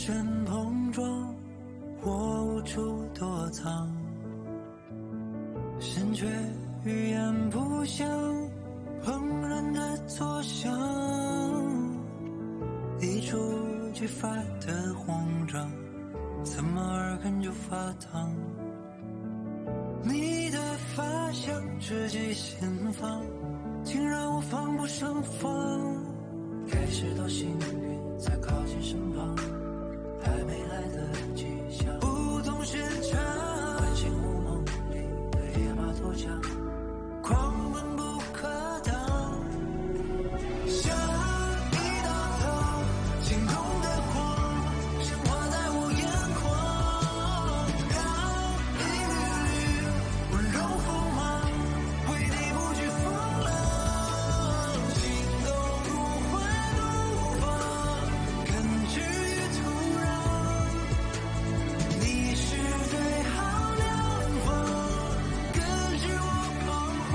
身碰撞，我无处躲藏，心却语言不详，砰然的作响，一触即发的慌张，怎么耳根就发烫？你的发香直击心房，竟让我防不胜防。开始多幸运，才靠近身旁，还没来得及想，不懂寻常，唤醒我梦里的野马脱缰，狂奔不可挡，像一道刀，心中的狂显化在我眼眶，让一缕缕温柔锋芒为你不惧风浪，心动如花怒放，根植于土壤，你是最好良方，根植我彷徨。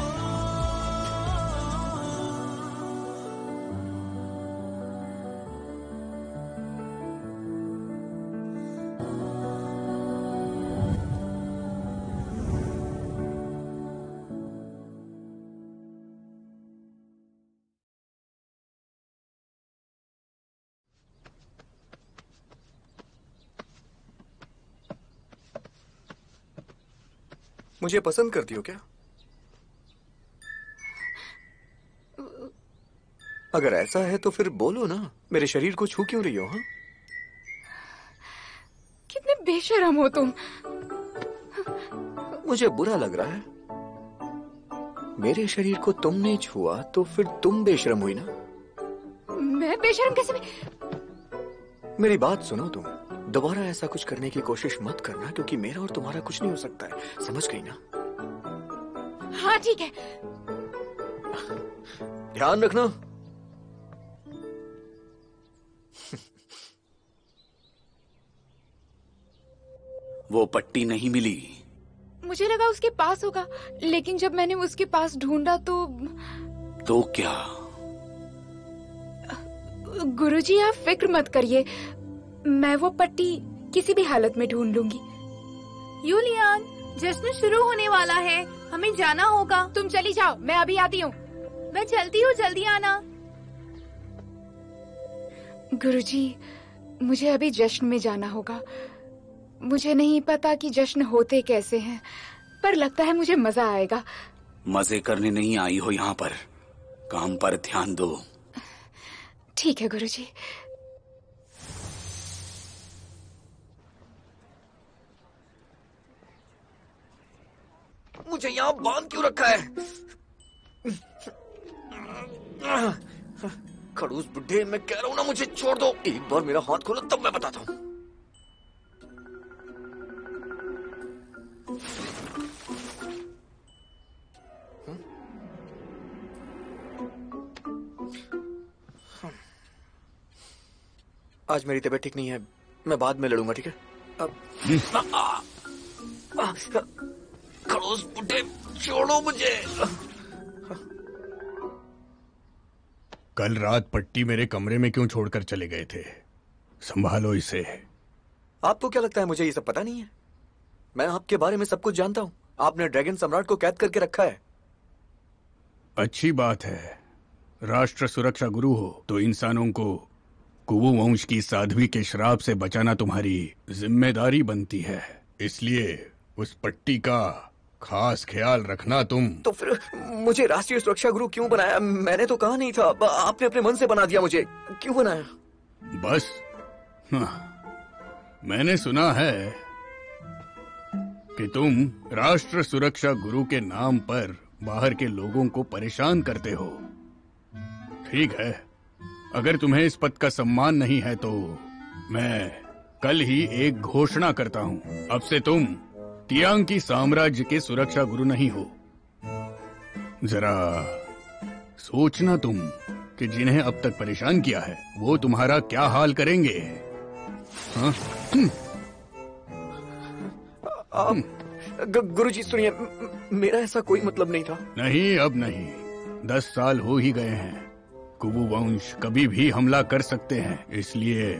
मुझे पसंद करती हो क्या? अगर ऐसा है तो फिर बोलो ना, मेरे शरीर को छू क्यों रही हो? हाँ, कितने बेशर्म हो तुम। मुझे बुरा लग रहा है। मेरे शरीर को तुमने छुआ तो फिर तुम बेशर्म हुई ना? मैं बेशर्म कैसे मेरी बात सुनो, तुम दोबारा ऐसा कुछ करने की कोशिश मत करना, क्योंकि मेरा और तुम्हारा कुछ नहीं हो सकता है, समझ गई ना? हाँ ठीक है। ध्यान रखना। वो पट्टी नहीं मिली। मुझे लगा उसके पास होगा, लेकिन जब मैंने उसके पास ढूंढा तो क्या? गुरुजी आप फिक्र मत करिए, मैं वो पट्टी किसी भी हालत में ढूंढ लूंगी। यूलियान, जश्न शुरू होने वाला है, हमें जाना होगा। तुम चली जाओ, मैं अभी आती हूँ। मैं चलती हूँ, जल्दी आना। गुरुजी, मुझे अभी जश्न में जाना होगा। मुझे नहीं पता कि जश्न होते कैसे हैं, पर लगता है मुझे मजा आएगा। मजे करने नहीं आई हो यहाँ पर, काम पर ध्यान दो। ठीक है गुरुजी। मुझे यहाँ बांध क्यों रखा है? खड़ूस बुड्ढे, मैं कह रहा हूँ ना, मुझे छोड़ दो। एक बार मेरा हाथ खोलो तब मैं बताता हूँ। आज मेरी तबीयत ठीक नहीं है, मैं बाद में लड़ूंगा, ठीक है? खड़ूस बुड्ढे, छोड़ो मुझे। कल रात पट्टी मेरे कमरे में क्यों छोड़कर चले गए थे? संभालो इसे। आपको क्या लगता है मुझे ये सब पता नहीं है? मैं आपके बारे में सब कुछ जानता हूँ। आपने ड्रैगन सम्राट को कैद करके रखा है। अच्छी बात है, राष्ट्र सुरक्षा गुरु हो तो इंसानों को कुवु वंश की साध्वी के श्राप से बचाना तुम्हारी जिम्मेदारी बनती है, इसलिए उस पट्टी का खास ख्याल रखना तुम। तो फिर मुझे राष्ट्रीय सुरक्षा गुरु क्यों बनाया? मैंने तो कहा नहीं था, आपने अपने मन से बना दिया। मुझे क्यों बनाया? बस मैंने सुना है कि तुम राष्ट्र सुरक्षा गुरु के नाम पर बाहर के लोगों को परेशान करते हो। ठीक है, अगर तुम्हें इस पद का सम्मान नहीं है तो मैं कल ही एक घोषणा करता हूँ। अब से तुम तियांग की साम्राज्य के सुरक्षा गुरु नहीं हो। जरा सोचना तुम कि जिन्हें अब तक परेशान किया है वो तुम्हारा क्या हाल करेंगे। हाँ? गुरुजी सुनिए, मेरा ऐसा कोई मतलब नहीं था। नहीं, अब नहीं, 10 साल हो ही गए हैं। कुवु वंश कभी भी हमला कर सकते हैं, इसलिए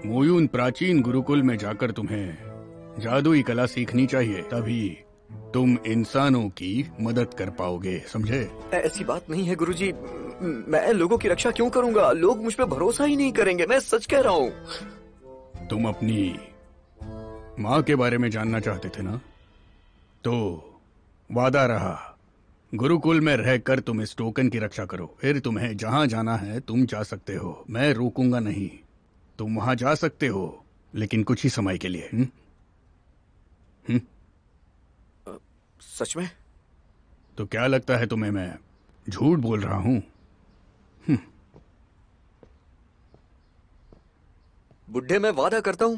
मोयून प्राचीन गुरुकुल में जाकर तुम्हें जादुई कला सीखनी चाहिए, तभी तुम इंसानों की मदद कर पाओगे, समझे? ऐसी बात नहीं है गुरुजी। मैं लोगों की रक्षा क्यों करूंगा? लोग मुझ पे भरोसा ही नहीं करेंगे, मैं सच कह रहा हूँ। तुम अपनी माँ के बारे में जानना चाहते थे ना? तो वादा रहा, गुरुकुल में रहकर तुम इस टोकन की रक्षा करो, फिर तुम्हें जहां जाना है तुम जा सकते हो। मैं रोकूंगा नहीं, तुम वहां जा सकते हो, लेकिन कुछ ही समय के लिए। सच में? तो क्या लगता है तुम्हें मैं झूठ बोल रहा हूं? बुड्ढे, मैं वादा करता हूं,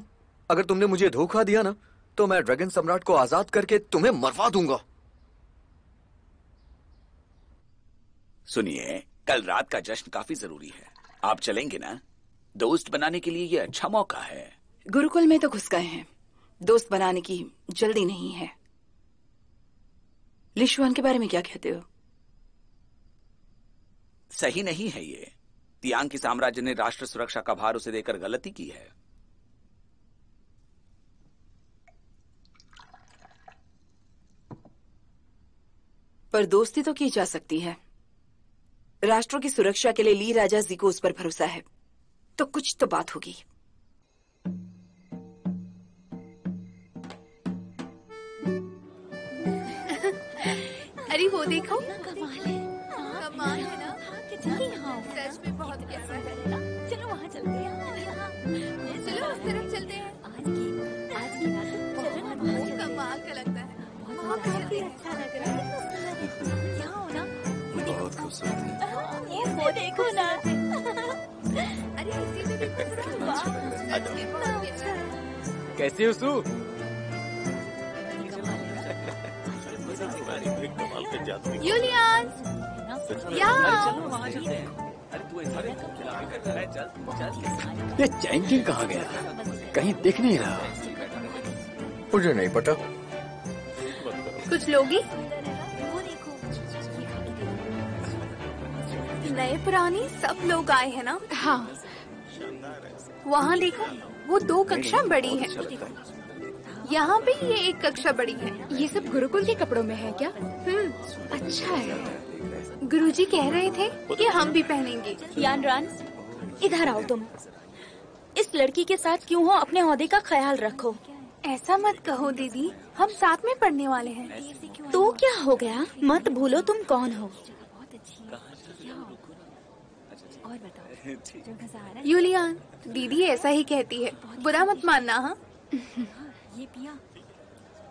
अगर तुमने मुझे धोखा दिया ना, तो मैं ड्रैगन सम्राट को आजाद करके तुम्हें मरवा दूंगा। सुनिए, कल रात का जश्न काफी जरूरी है, आप चलेंगे ना? दोस्त बनाने के लिए ये अच्छा मौका है। गुरुकुल में तो घुस गए हैं, दोस्त बनाने की जल्दी नहीं है। लिशुआन के बारे में क्या कहते हो? सही नहीं है ये। तियांग की साम्राज्य ने राष्ट्र सुरक्षा का भार उसे देकर गलती की है। पर दोस्ती तो की जा सकती है। राष्ट्रों की सुरक्षा के लिए ली राजा जी को उस पर भरोसा है, तो कुछ तो बात होगी। अरे वो देखो, कमाल है ना? सच में बहुत प्यारा है। चलो वहाँ चलते हैं। चलो उस तरफ चलते हैं। आज की रात बहुत कमाल का लगता है। बहुत अच्छा लग रहा है। क्या हो ना? बहुत खूबसूरत है। वो देखो ना। अरे इसी में भी बहुत अच्छा है। कैसी हो सू? यूलियान, ये चैंकिंग कहाँ गया? कहीं दिख नहीं रहा। मुझे नहीं पता। कुछ लोग ही नए पुराने सब लोग आए हैं ना? हाँ। वहाँ देखो, वो 2 कक्षा बड़ी है। यहाँ पे ये 1 कक्षा बड़ी है। ये सब गुरुकुल के कपड़ों में है क्या? अच्छा है। गुरुजी कह रहे थे कि हम भी पहनेंगे। यानरान, इधर आओ तुम। इस लड़की के साथ क्यों हो? अपने ओहदे का ख्याल रखो। ऐसा मत कहो दीदी, हम साथ में पढ़ने वाले हैं। तो क्या हो गया? मत भूलो तुम कौन हो। यूलियान, दीदी ऐसा ही कहती है, बुरा मत मानना। हाँ, ये पिया,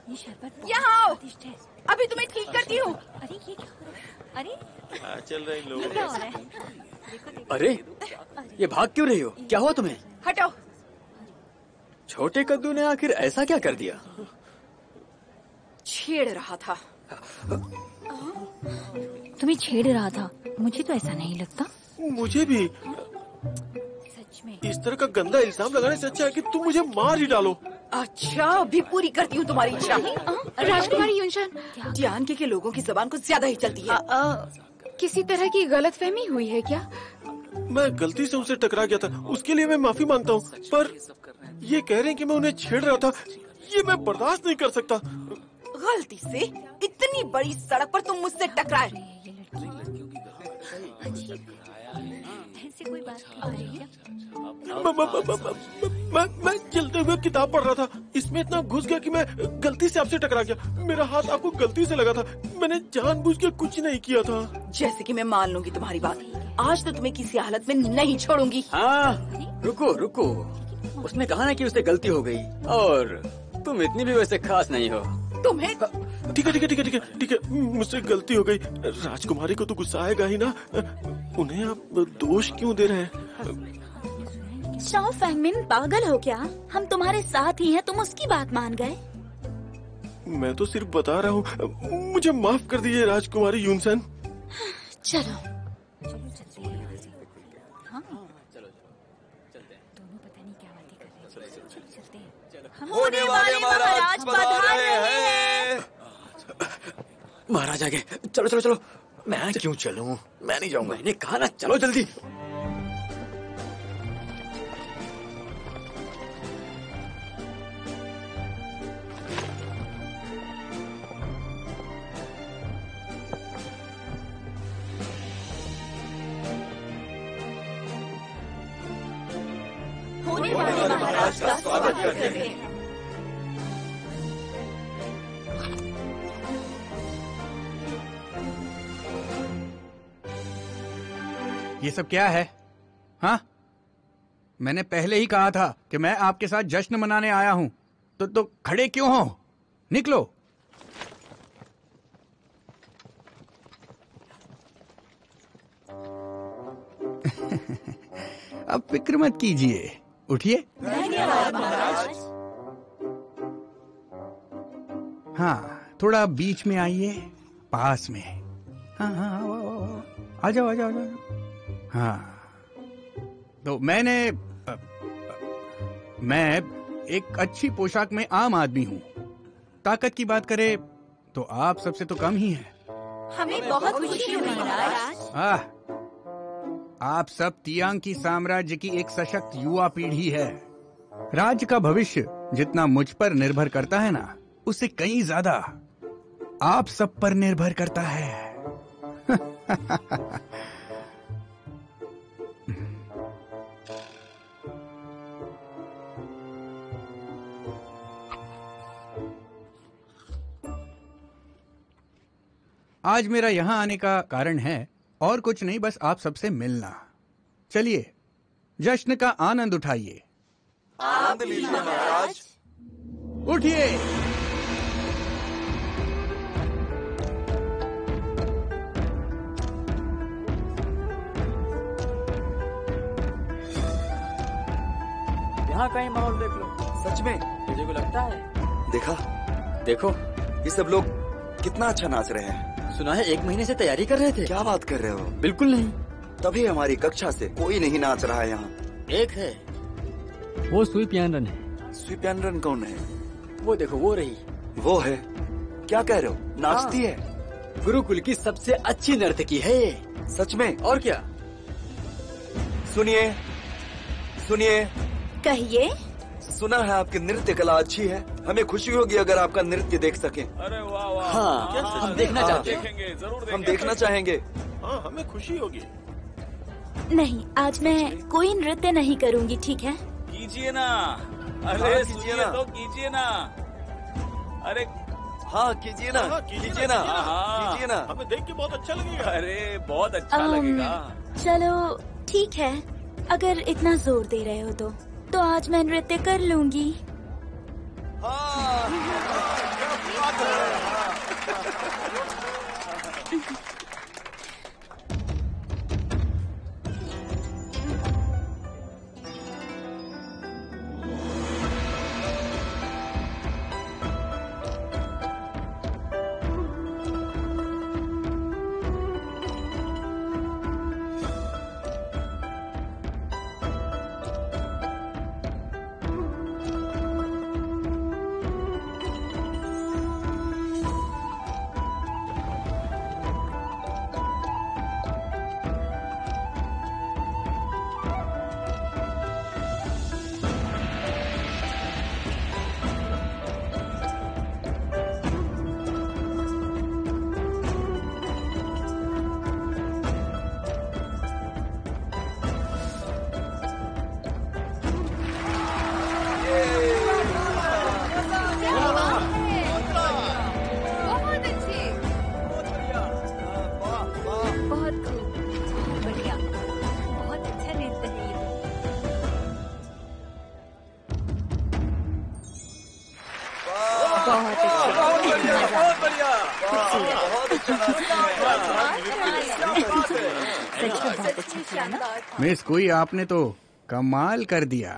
ये शरबत यहाँ आओ, अभी तुम्हें ठीक करती हूँ। अरे ये क्या हो रहा है? अरे चल रहे लोग। क्या हो रहा है? अरे ये भाग क्यों रही हो? क्या हुआ तुम्हें? हटो। छोटे कद्दू ने आखिर ऐसा क्या कर दिया? छेड़ रहा था। तुम्हें छेड़ रहा था? मुझे तो ऐसा नहीं लगता। मुझे भी। सच में इस तरह का गंदा इल्जाम लगाने से अच्छा है कि तुम मुझे मार ही डालो। अच्छा, अभी पूरी करती हूँ तुम्हारी इच्छा। राजकुमारी युनशान, ध्यान के लोगों की जबान को ज्यादा ही चलती है। किसी तरह की गलतफहमी हुई है क्या? मैं गलती से उनसे टकरा गया था, उसके लिए मैं माफी मांगता हूँ, पर ये कह रहे हैं कि मैं उन्हें छेड़ रहा था, ये मैं बर्दाश्त नहीं कर सकता। गलती से इतनी बड़ी सड़क पर तुम मुझसे टकराए। कोई बात मैं चलते हुए किताब पढ़ रहा था, इसमें इतना घुस गया कि मैं गलती से आपसे टकरा गया। मेरा हाथ आपको गलती से लगा था, मैंने जानबूझ के कुछ नहीं किया था। जैसे कि मैं मान लूंगी तुम्हारी बात, आज तो तुम्हें किसी हालत में नहीं छोड़ूंगी। हाँ, रुको रुको, उसने कहा ना कि उसे गलती हो गई, और तुम इतनी भी वैसे खास नहीं हो। तुम्हें ठीक है ठीक है ठीक है ठीक है ठीक है, मुझसे गलती हो गई। राजकुमारी को तो गुस्सा आएगा ही ना, उन्हें आप दोष क्यों दे रहे हैं? शाओ फैंगमिन, पागल हो क्या? हम तुम्हारे साथ ही हैं, तुम उसकी बात मान गए। मैं तो सिर्फ बता रहा हूँ, मुझे माफ कर दीजिए राजकुमारी यूनसन। चलो होने वाले महाराज पधार रहे हैं। महाराज आ गए, चलो चलो चलो। मैं क्यों चलूं? मैं नहीं जाऊंगा। मैंने कहा ना, चलो जल्दी। होने वाले महाराज का स्वागत करते हैं। ये सब क्या है? हाँ, मैंने पहले ही कहा था कि मैं आपके साथ जश्न मनाने आया हूं। तो खड़े क्यों हो? निकलो। अब फिक्र मत कीजिए, उठिए। धन्यवाद महाराज। हाँ, थोड़ा बीच में आइए, पास में। हाँ हाँ, आ जाओ आ जाओ आ जाओ। हाँ, तो मैं एक अच्छी पोशाक में आम आदमी हूँ। ताकत की बात करे तो आप सबसे तो कम ही हैं। हमें बहुत खुशी हुई महाराज। आप सब तियांग की साम्राज्य की एक सशक्त युवा पीढ़ी है। राज्य का भविष्य जितना मुझ पर निर्भर करता है ना, उससे कहीं ज्यादा आप सब पर निर्भर करता है। आज मेरा यहाँ आने का कारण है और कुछ नहीं, बस आप सबसे मिलना। चलिए जश्न का आनंद उठाइए। आनंद लीजिए महाराज। उठिए। यहाँ कहीं माहौल देख लो। सच में मुझे को लगता है। देखा, देखो ये सब लोग कितना अच्छा नाच रहे हैं। सुना है 1 महीने से तैयारी कर रहे थे। क्या बात कर रहे हो? बिल्कुल नहीं। तभी हमारी कक्षा से कोई नहीं नाच रहा है यहाँ। एक है, वो सुई प्यानरन है। सुई प्यानरन कौन है? वो देखो, वो रही। वो है? क्या कह रहे हो? नाचती है? गुरुकुल की सबसे अच्छी नर्तकी है ये। सच में? और क्या? सुनिए सुनिए। कहिए। सुना है आपकी नृत्य कला अच्छी है। हमें खुशी होगी अगर आपका नृत्य देख सकें। अरे वाह वाह। हाँ, हम देखना चाहते हैं। देखेंगे, जरूर देखेंगे। हम देखना चाहेंगे। हाँ, हमें खुशी होगी। नहीं, आज मैं कोई नृत्य नहीं करूंगी, ठीक है? कीजिए ना। अरे कीजिए ना, तो कीजिए ना। अरे हाँ कीजिए ना, कीजिए ना, कीजिए ना। हमें देख के बहुत अच्छा लगेगा। अरे बहुत अच्छा लगेगा। चलो ठीक है, अगर इतना जोर दे रहे हो तो आज मैं नृत्य कर लूंगी। मिस कोई, आपने तो कमाल कर दिया।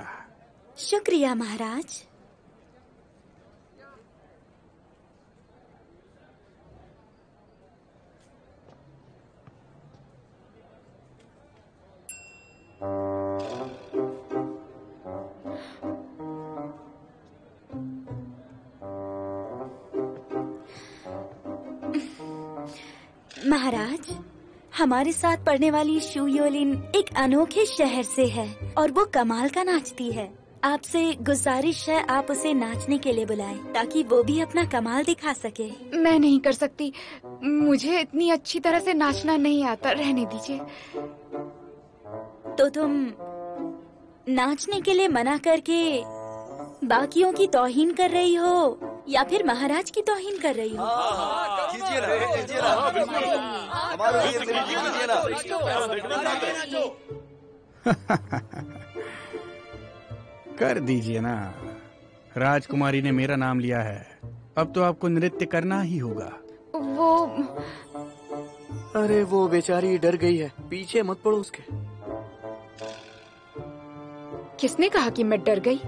शुक्रिया महाराज। महाराज, हमारे साथ पढ़ने वाली शू योलिन एक अनोखे शहर से है और वो कमाल का नाचती है। आपसे गुजारिश है आप उसे नाचने के लिए बुलाएं ताकि वो भी अपना कमाल दिखा सके। मैं नहीं कर सकती, मुझे इतनी अच्छी तरह से नाचना नहीं आता, रहने दीजिए। तो तुम नाचने के लिए मना करके बाकियों की तौहीन कर रही हो या फिर महाराज की तौहीन कर रही हो? कर दीजिए ना, राजकुमारी ने मेरा नाम लिया है, अब तो आपको नृत्य करना ही होगा। वो अरे वो बेचारी डर गई है, पीछे मत पड़ो उसके। किसने कहा कि मैं डर गई?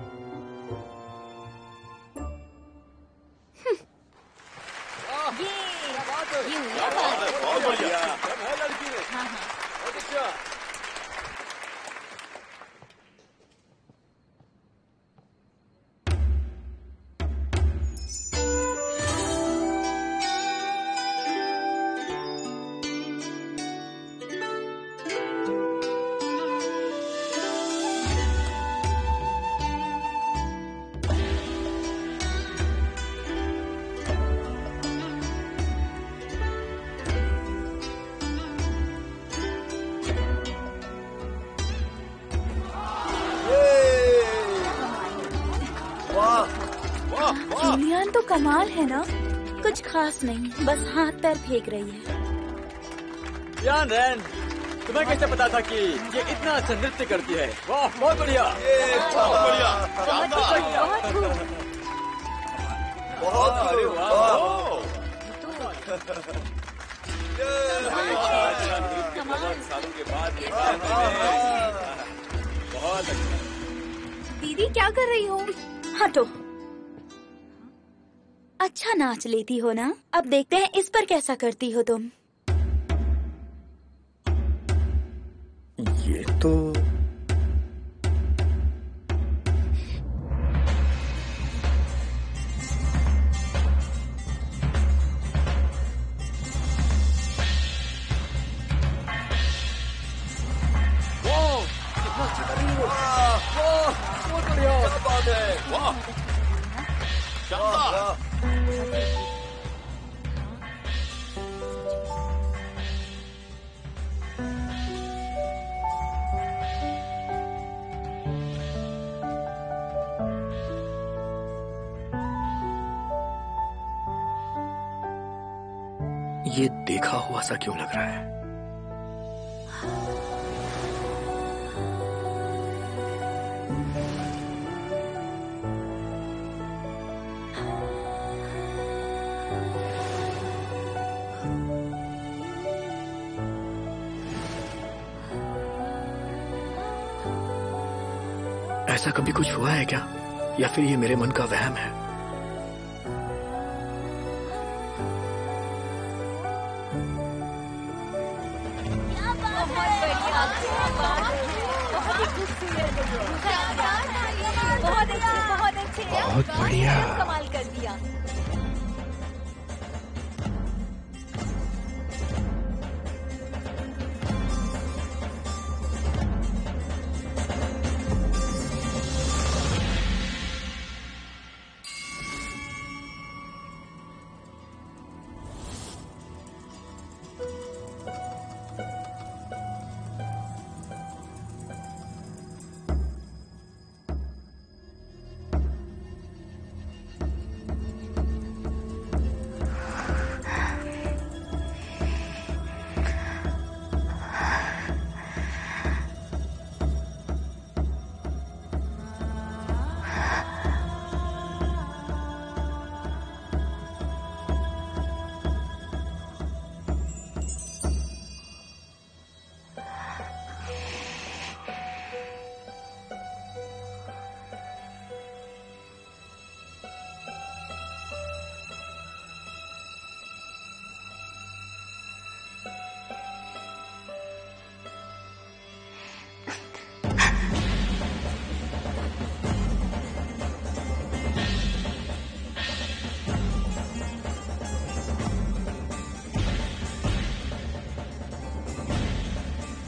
जूलियन तो कमाल है ना, कुछ खास नहीं, बस हाथ पैर फेंक रही है। यान रैन, तुम्हें कैसे पता था कि ये इतना अच्छा नृत्य करती है? वाह, बहुत बढ़िया, बहुत बढ़िया, सालों के बाद बहुत अच्छा। दीदी क्या कर रही हो? हटो। अच्छा नाच लेती हो ना, अब देखते हैं इस पर कैसा करती हो तुम। ये तो ये देखा हुआ सा क्यों लग रहा है? ऐसा कभी कुछ हुआ है क्या, या फिर ये मेरे मन का वहम है? बहुत बढ़िया, कमाल कर दिया।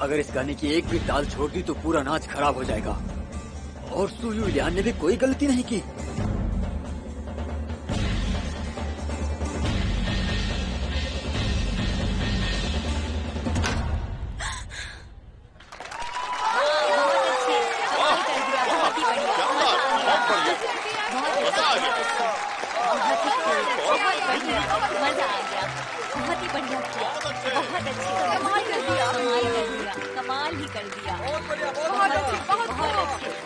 अगर इस गाने की एक भी ताल छोड़ दी तो पूरा नाच खराब हो जाएगा। और सुयू लियान ने भी कोई गलती नहीं की। मजा आ गया, बहुत ही बढ़िया किया, बहुत अच्छे, कमाल कर दिया, कमाल ही कर दिया, बहुत अच्छे,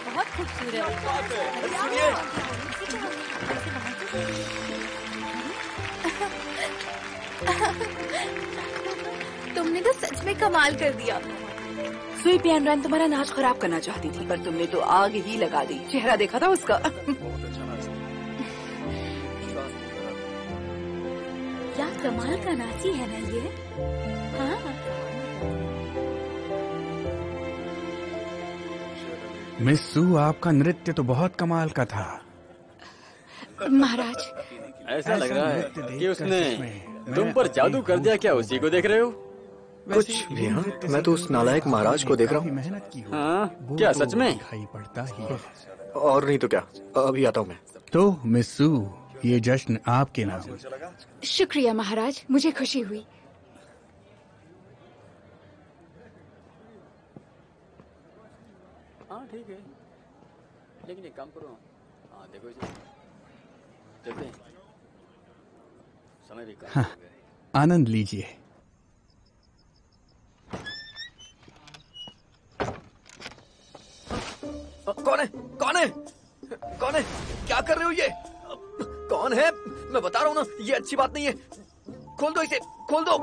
बहुत खूबसूरत। तुमने तो सच में कमाल कर दिया। सुई पियानरान तुम्हारा नाच खराब करना चाहती थी, पर तुमने तो आग ही लगा दी। चेहरा देखा था उसका। क्या कमाल का नाची है ना ये। हाँ। मिस सू, आपका नृत्य तो बहुत कमाल का था। महाराज, ऐसा लग रहा है कि उसने तुम पर जादू कर दिया। क्या उसी को देख रहे हो? कुछ भी। हाँ, मैं तो उस नालायक महाराज को देख रहा हूँ। मेहनत की। हाँ, क्या सच में? दिखाई पड़ता ही है। और नहीं तो क्या, अभी आता हूँ मैं। तो मिस सू, ये जश्न आपके नाम। शुक्रिया महाराज, मुझे खुशी हुई। हाँ ठीक है, लेकिन एक काम करो। हाँ देखो इसे, चलते हैं, समय भी कम। हाँ, आनंद लीजिए। कौन है? कौन है? कौन है? क्या कर रहे हो ये? कौन है? मैं बता रहा हूँ ना, ये अच्छी बात नहीं है। खोल दो इसे, खोल दो।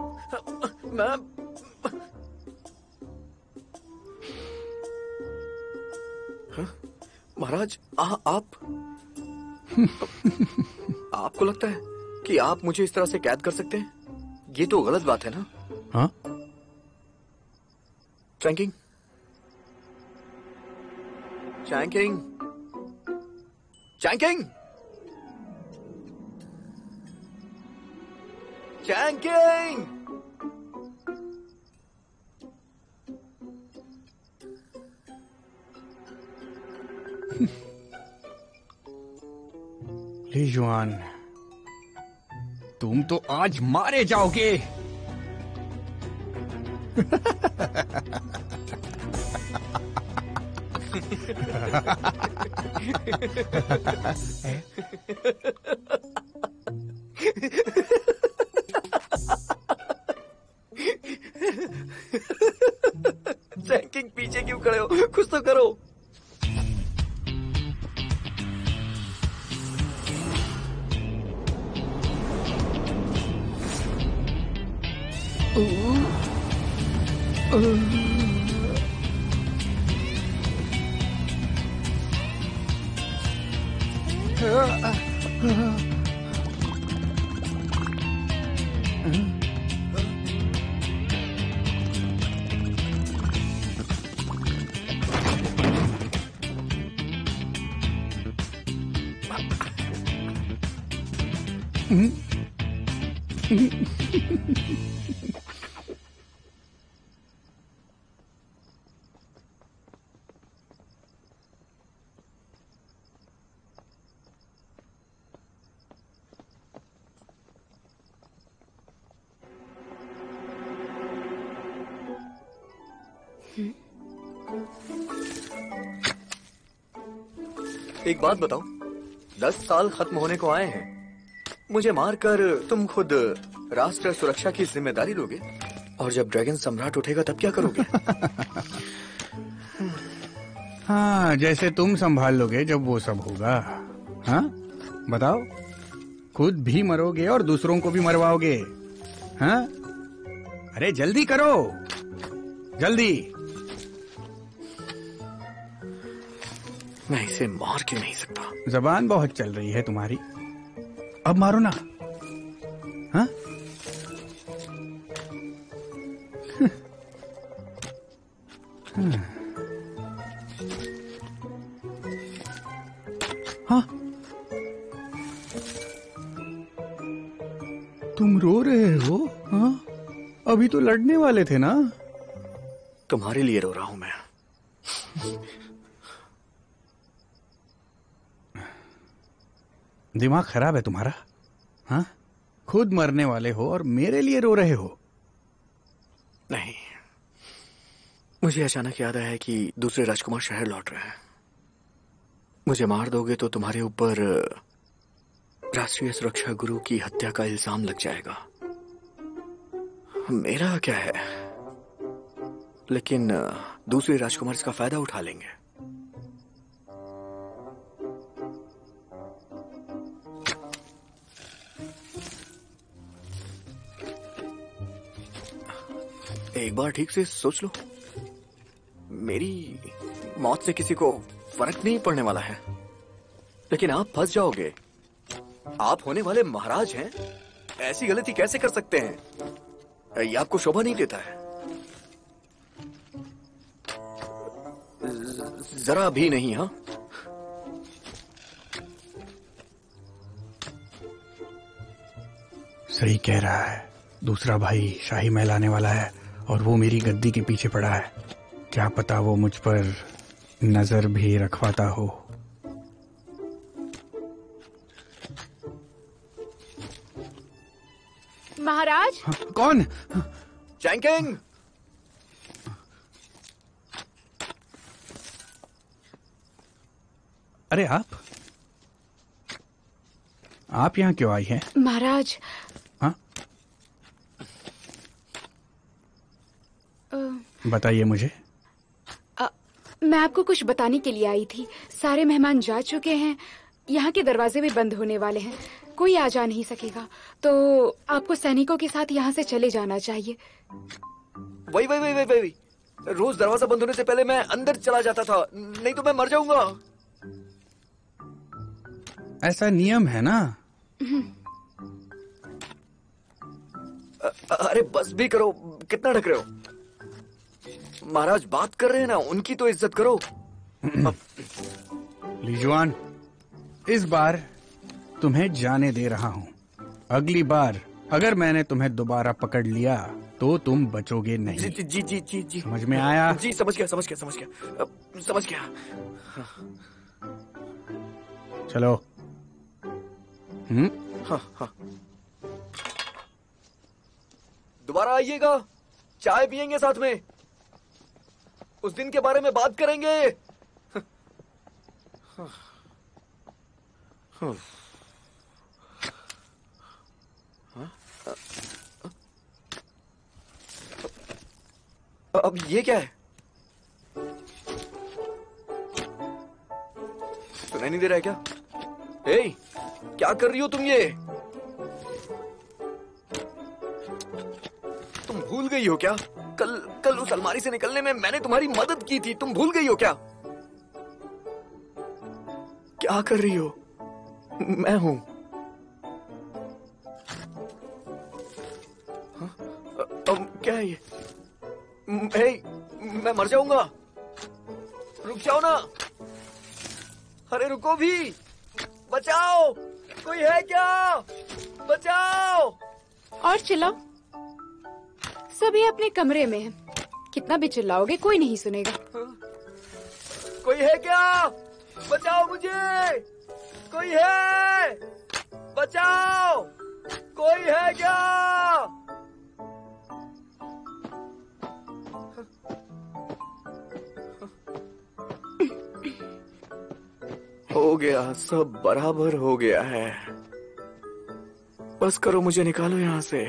मैं हाँ? महाराज, आप आपको लगता है कि आप मुझे इस तरह से कैद कर सकते हैं? ये तो गलत बात है ना? हाँ? चैंकिंग, चैंकिंग, चैंकिंग, चैंकिंग। ली जुआन, तुम तो आज मारे जाओगे। चैंकिंग, पीछे क्यों खड़े हो? कुछ तो करो। एक बात बताओ, 10 साल खत्म होने को आए हैं। मुझे मारकर तुम खुद राष्ट्र सुरक्षा की जिम्मेदारी लोगे? और जब ड्रैगन सम्राट उठेगा तब क्या करोगे? हाँ, जैसे तुम संभाल लोगे जब वो सब होगा। हाँ, बताओ, खुद भी मरोगे और दूसरों को भी मरवाओगे। हाँ, अरे जल्दी करो, जल्दी। मैं इसे मार क्यों नहीं सकता? जबान बहुत चल रही है तुम्हारी, अब मारो ना। हाँ? हाँ? तुम रो रहे हो? हाँ? अभी तो लड़ने वाले थे ना? तुम्हारे लिए रो रहा हूं मैं। दिमाग खराब है तुम्हारा? हाँ? खुद मरने वाले हो और मेरे लिए रो रहे हो? नहीं, मुझे अचानक याद आया कि दूसरे राजकुमार शहर लौट रहे हैं। मुझे मार दोगे तो तुम्हारे ऊपर राष्ट्रीय सुरक्षा गुरु की हत्या का इल्जाम लग जाएगा। मेरा क्या है, लेकिन दूसरे राजकुमार इसका फायदा उठा लेंगे। एक बार ठीक से सोच लो, मेरी मौत से किसी को फर्क नहीं पड़ने वाला है, लेकिन आप फंस जाओगे। आप होने वाले महाराज हैं, ऐसी गलती कैसे कर सकते हैं? ये आपको शोभा नहीं देता है, जरा भी नहीं। हाँ, सही कह रहा है। दूसरा भाई शाही महल आने वाला है और वो मेरी गद्दी के पीछे पड़ा है। क्या पता वो मुझ पर नजर भी रखवाता हो। महाराज। कौन? चैंकिंग। अरे आप यहाँ क्यों आई हैं? महाराज, हाँ, बताइए मुझे। मैं आपको कुछ बताने के लिए आई थी। सारे मेहमान जा चुके हैं, यहाँ के दरवाजे भी बंद होने वाले हैं, कोई आ जा नहीं सकेगा, तो आपको सैनिकों के साथ यहाँ से चले जाना चाहिए। वही रोज दरवाजा बंद होने से पहले मैं अंदर चला जाता था, नहीं तो मैं मर जाऊंगा। ऐसा नियम है ना। अरे बस भी करो, कितना ढक रहे हो? महाराज बात कर रहे हैं ना, उनकी तो इज्जत करो। लीजुआन, इस बार तुम्हें जाने दे रहा हूँ। अगली बार अगर मैंने तुम्हें दोबारा पकड़ लिया तो तुम बचोगे नहीं। जी। समझ में आया? जी समझ गया। चलो। हाँ। दोबारा आइएगा, चाय पियेंगे साथ में, उस दिन के बारे में बात करेंगे। अब ये क्या है? सुनाई नहीं दे रहा है क्या? ए, क्या कर रही हो तुम? ये तुम भूल गई हो क्या? कल उस अलमारी से निकलने में मैंने तुम्हारी मदद की थी, तुम भूल गई हो क्या? क्या कर रही हो? मैं हूं। अब क्या है ये? मैं मर जाऊंगा, रुक जाओ ना। अरे रुको भी, बचाओ, कोई है क्या? बचाओ। और चिल्लाओ, सभी अपने कमरे में हैं। कितना भी चिल्लाओगे कोई नहीं सुनेगा। कोई है क्या? बचाओ मुझे, कोई है? बचाओ, कोई है क्या? हो गया, सब बराबर हो गया है। बस करो, मुझे निकालो यहाँ से।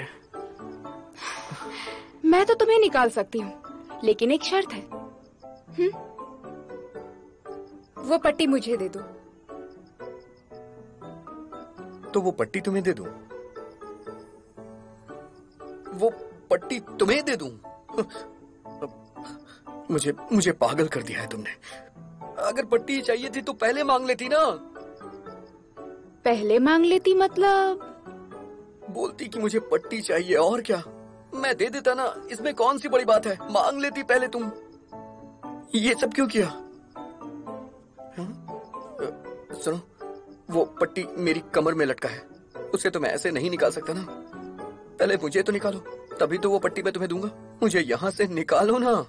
मैं तो तुम्हें निकाल सकती हूँ, लेकिन एक शर्त है। वो पट्टी मुझे दे दो। तो वो पट्टी तुम्हें दे दूं? वो पट्टी तुम्हें दे दूं? मुझे पागल कर दिया है तुमने। अगर पट्टी चाहिए थी तो पहले मांग लेती ना। पहले मांग लेती मतलब? बोलती कि मुझे पट्टी चाहिए, और क्या, मैं दे देता ना। इसमें कौन सी बड़ी बात है? मांग लेती पहले तुम। ये सब क्यों किया? सुनो, वो पट्टी मेरी कमर में लटका है, उसे तो मैं ऐसे नहीं निकाल सकता ना। पहले मुझे तो निकालो, तभी तो वो पट्टी मैं तुम्हें दूंगा। मुझे यहाँ से निकालो ना।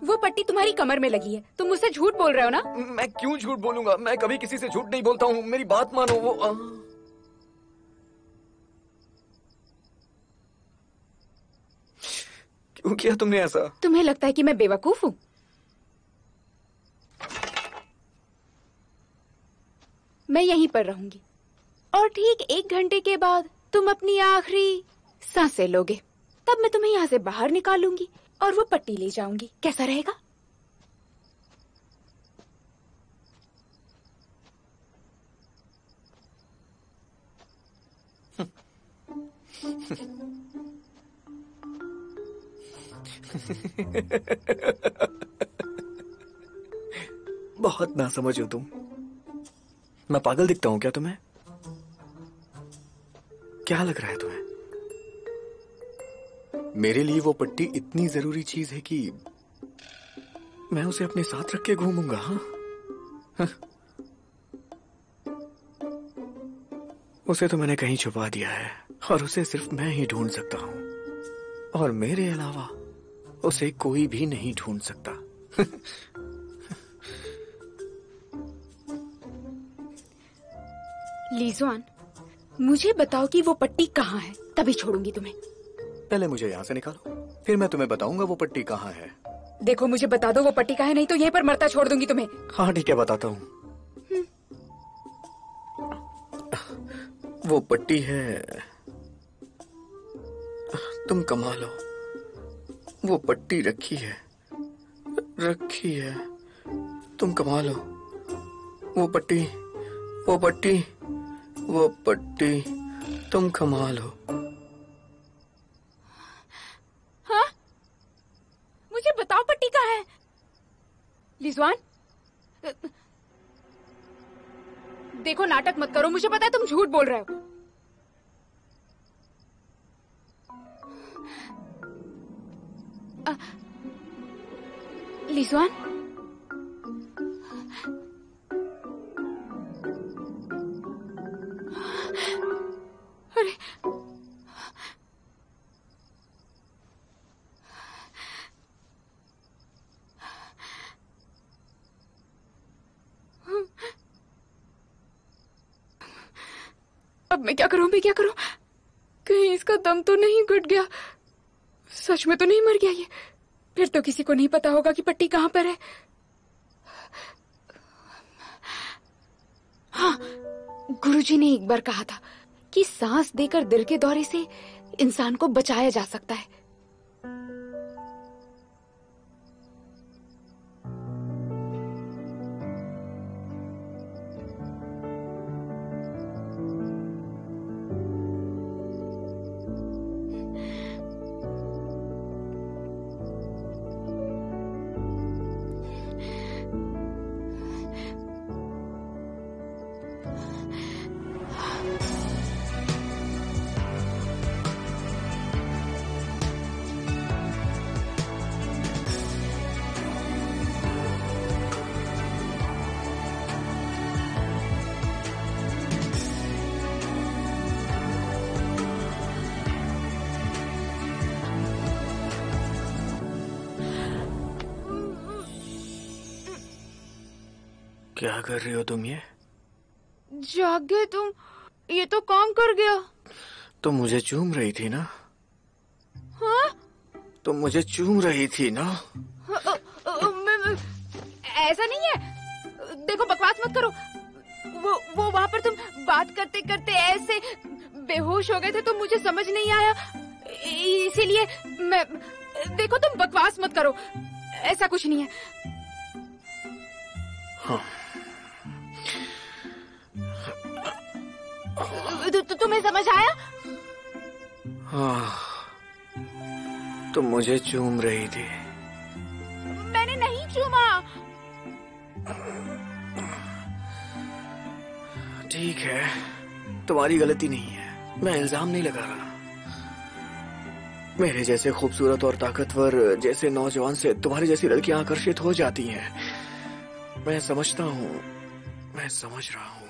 वो पट्टी तुम्हारी कमर में लगी है, तुम मुझसे झूठ बोल रहे हो ना? मैं क्यों झूठ बोलूंगा? मैं कभी किसी से झूठ नहीं बोलता हूँ, मेरी बात मानो। वो क्यों किया तुमने ऐसा? तुम्हें लगता है कि मैं बेवकूफ हूँ? मैं यहीं पर रहूंगी और ठीक 1 घंटे के बाद तुम अपनी आखिरी सांसें लोगे। तब मैं तुम्हें यहाँ से बाहर निकालूंगी और वो पट्टी ले जाऊंगी। कैसा रहेगा? बहुत नासमझ हो तुम। मैं पागल दिखता हूँ क्या तुम्हें? क्या लग रहा है तुम्हें? मेरे लिए वो पट्टी इतनी जरूरी चीज है कि मैं उसे अपने साथ रख के घूमूंगा। हाँ, उसे तो मैंने कहीं छुपा दिया है और उसे सिर्फ मैं ही ढूंढ सकता हूँ और मेरे अलावा उसे कोई भी नहीं ढूंढ सकता। लीज़ुआन, मुझे बताओ कि वो पट्टी कहाँ है, तभी छोड़ूंगी तुम्हें। पहले मुझे यहाँ से निकालो, फिर मैं तुम्हें बताऊंगा वो पट्टी कहाँ है। देखो, मुझे बता दो वो पट्टी कहाँ है, नहीं तो यहीं पर मरता छोड़ दूंगी तुम्हें। हाँ ठीक है, बताता हूँ। वो पट्टी है, तुम कमा लो, वो पट्टी रखी है, तुम कमा लो, वो पट्टी तुम कमा लो। हाँ, मुझे बताओ पट्टी कहाँ है। लीज़ुआन, देखो नाटक मत करो, मुझे पता है तुम झूठ बोल रहे हो। लीज़ुआन, अरे अब मैं क्या करूं? कहीं इसका दम तो नहीं घुट गया? सच में तो नहीं मर गया ये? फिर तो किसी को नहीं पता होगा कि पट्टी कहाँ पर है। हाँ, गुरुजी ने एक बार कहा था कि सांस देकर दिल के दौरे से इंसान को बचाया जा सकता है। क्या कर रही हो तुम ये? जाग गए तुम? ये तो काम कर गया। तुम मुझे चूम रही थी ना? हाँ? तुम मुझे चूम रही थी ना? ऐसा नहीं है, देखो बकवास मत करो। वो वहाँ पर तुम बात करते करते ऐसे बेहोश हो गए थे तो मुझे समझ नहीं आया, इसीलिए मैं। देखो तुम बकवास मत करो, ऐसा कुछ नहीं है। हाँ। तुम्हें समझ आया? हाँ, तुम मुझे चूम रही थी। मैंने नहीं चूमा। ठीक है, तुम्हारी गलती नहीं है, मैं इल्जाम नहीं लगा रहा। मेरे जैसे खूबसूरत और ताकतवर जैसे नौजवान से तुम्हारी जैसी लड़कियां आकर्षित हो जाती हैं। मैं समझता हूँ, मैं समझ रहा हूँ।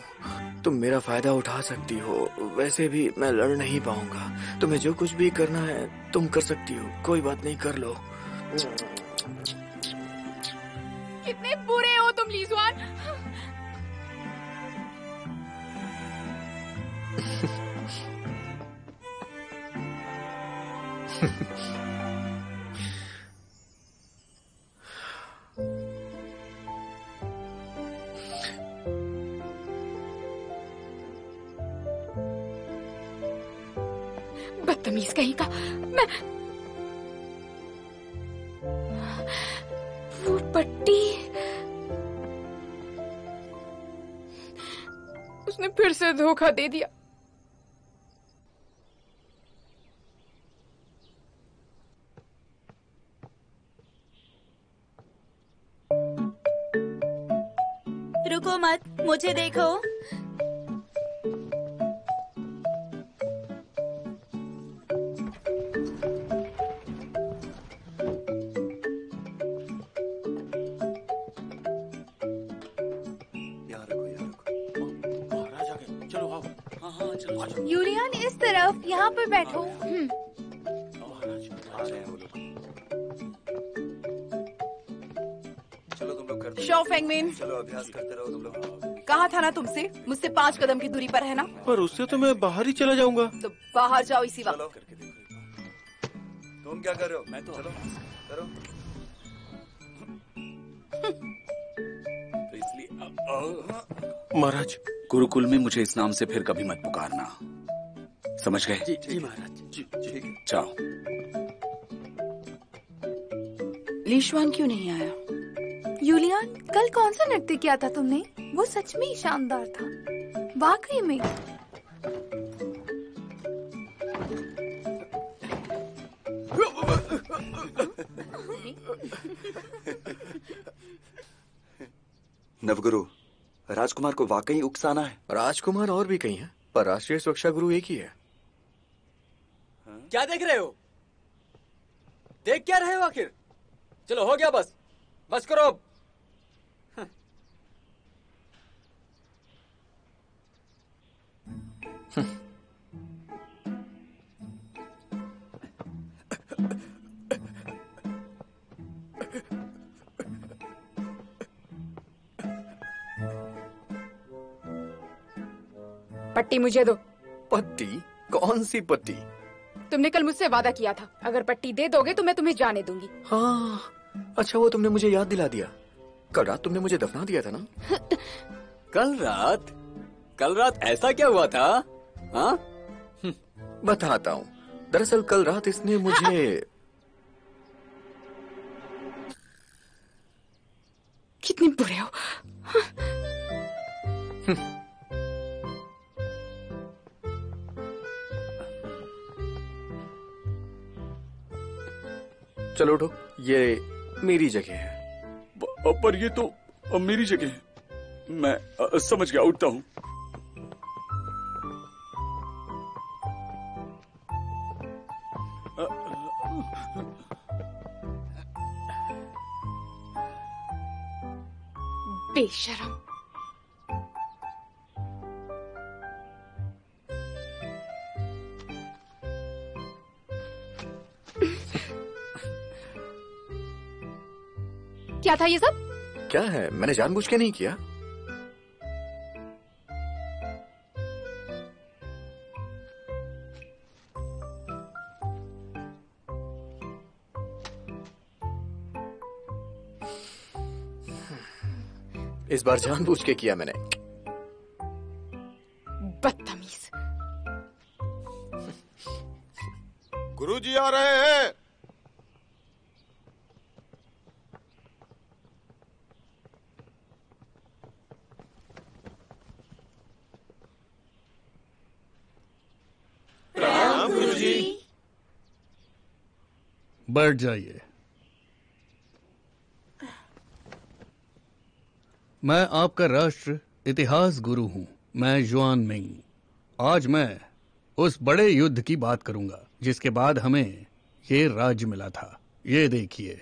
तुम मेरा फायदा उठा सकती हो, वैसे भी मैं लड़ नहीं पाऊंगा। तुम्हें जो कुछ भी करना है तुम कर सकती हो, कोई बात नहीं, कर लो। कितने बुरे हो तुम लीज़ुआन। बदतमीज कहीं का। मैं वो पट्टी उसने फिर से धोखा दे दिया। रुको मत, मुझे देखो। यूलियन इस तरफ, यहाँ पर बैठो। शो फेंगमिन, चलो अभ्यास करते रहो तुम लोग। कहा था ना तुमसे, मुझसे 5 कदम की दूरी पर है ना। पर उससे तो मैं बाहर ही चला जाऊंगा। तो बाहर जाओ इसी वक्त। तुम क्या कर रहे हो? मैं तो चलो करो। तो इसलिए महाराज, गुरुकुल में मुझे इस नाम से फिर कभी मत पुकारना, समझ गए? जी जी महाराज जी। ठीक है। जाओ। लीशवान क्यों नहीं आया? यूलियन, कल कौन सा नृत्य किया था तुमने? वो सच में ही शानदार था, वाकई में। नवगुरु, राजकुमार को वाकई उकसाना है। राजकुमार और भी कई हैं, पर राष्ट्रीय सुरक्षा गुरु एक ही है। क्या देख रहे हो? देख क्या रहे हो आखिर? चलो हो गया, बस करो अब। पट्टी मुझे दो। पट्टी? कौन सी पट्टी? तुमने कल मुझसे वादा किया था, अगर पट्टी दे दोगे तो मैं तुम्हें जाने दूंगी। हाँ, अच्छा वो तुमने मुझे याद दिला दिया। कल रात तुमने मुझे दफना दिया था ना? कल रात ऐसा क्या हुआ था? हाँ? बताता हूँ। दरअसल कल रात इसने मुझे कितने बुरे हो। चलो उठो, ये मेरी जगह है। पर ये तो मेरी जगह है। मैं समझ गया, उठता हूँ। बेशरम। क्या था ये सब? क्या है? मैंने जानबूझ के नहीं किया। इस बार जानबूझ के किया मैंने। बदतमीज। गुरुजी आ रहे हैं। प्रणाम गुरुजी। बैठ जाइए। मैं आपका राष्ट्र इतिहास गुरु हूं। मैं जुआन मिंग। आज मैं उस बड़े युद्ध की बात करूंगा जिसके बाद हमें ये राज्य मिला था। ये देखिए।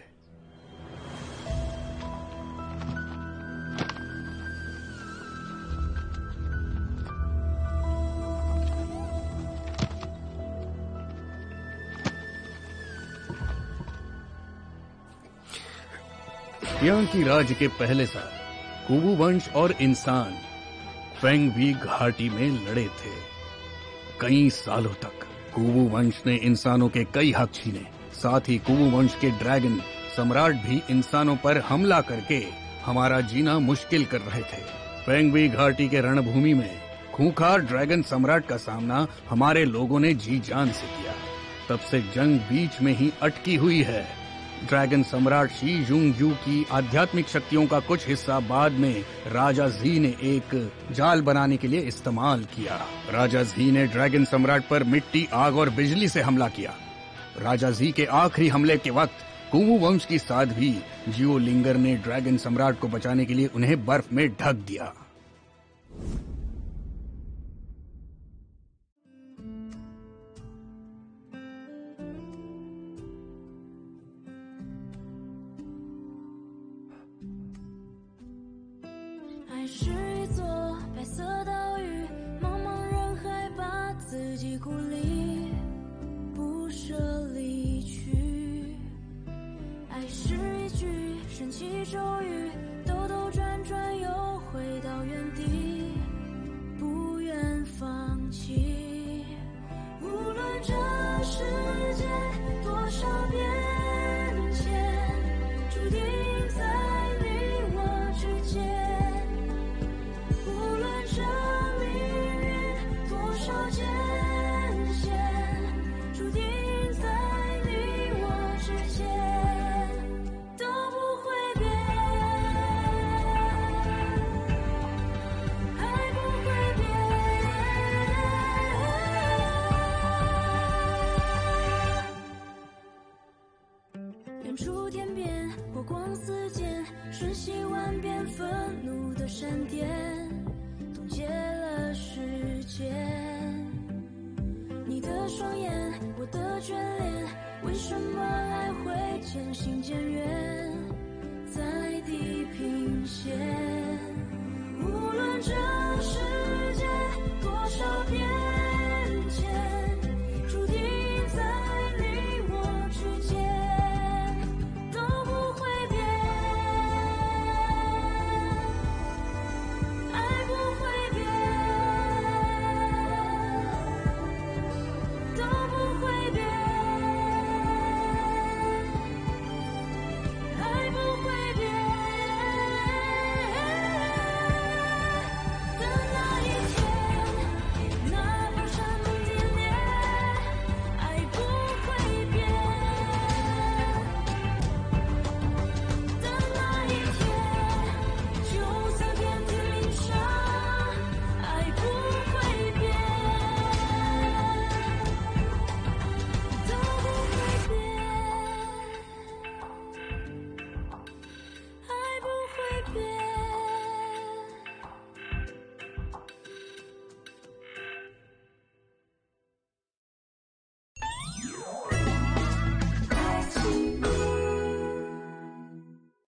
यहाँ की राज्य के पहले साल कुबू वंश और इंसान फेंगवी घाटी में लड़े थे। कई सालों तक कुबू वंश ने इंसानों के कई हक छीने। साथ ही कुबू वंश के ड्रैगन सम्राट भी इंसानों पर हमला करके हमारा जीना मुश्किल कर रहे थे। फेंगवी घाटी के रणभूमि में खूंखार ड्रैगन सम्राट का सामना हमारे लोगों ने जी जान से किया। तब से जंग बीच में ही अटकी हुई है। ड्रैगन सम्राट शी जुंगजू की आध्यात्मिक शक्तियों का कुछ हिस्सा बाद में राजा जी ने एक जाल बनाने के लिए इस्तेमाल किया। राजा जी ने ड्रैगन सम्राट पर मिट्टी, आग और बिजली से हमला किया। राजा जी के आखिरी हमले के वक्त कुंगू वंश की साध्वी जियोलिंगर ने ड्रैगन सम्राट को बचाने के लिए उन्हें बर्फ में ढक दिया।无论这